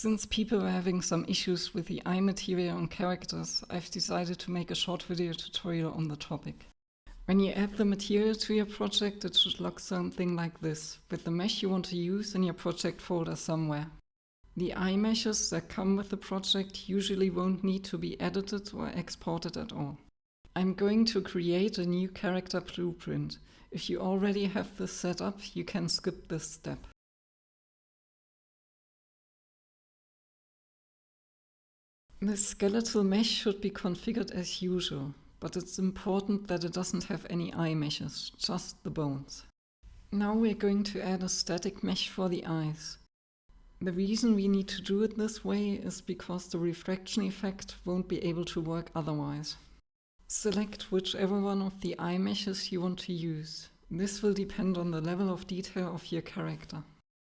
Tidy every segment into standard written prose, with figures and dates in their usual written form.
Since people were having some issues with the eye material on characters, I've decided to make a short video tutorial on the topic. When you add the material to your project, it should look something like this, with the mesh you want to use in your project folder somewhere. The eye meshes that come with the project usually won't need to be edited or exported at all. I'm going to create a new character blueprint. If you already have this set up, you can skip this step. The skeletal mesh should be configured as usual, but it's important that it doesn't have any eye meshes, just the bones. Now we're going to add a static mesh for the eyes. The reason we need to do it this way is because the refraction effect won't be able to work otherwise. Select whichever one of the eye meshes you want to use. This will depend on the level of detail of your character.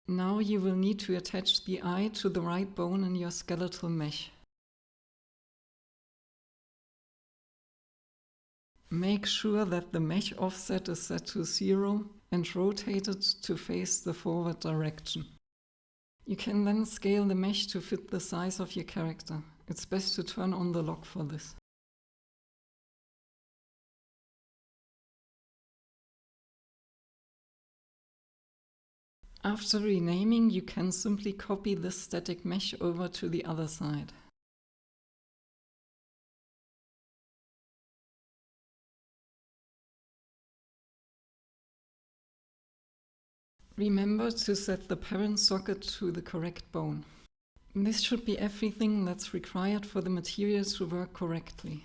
Now you will need to attach the eye to the right bone in your skeletal mesh. Make sure that the mesh offset is set to 0 and rotate it to face the forward direction. You can then scale the mesh to fit the size of your character. It's best to turn on the lock for this. After renaming, you can simply copy this static mesh over to the other side. Remember to set the parent socket to the correct bone. This should be everything that's required for the material to work correctly.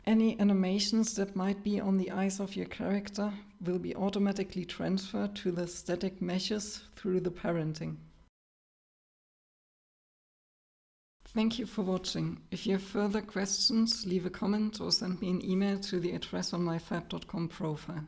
Any animations that might be on the eyes of your character will be automatically transferred to the static meshes through the parenting. Thank you for watching. If you have further questions, leave a comment or send me an email to the address on my fab.com profile.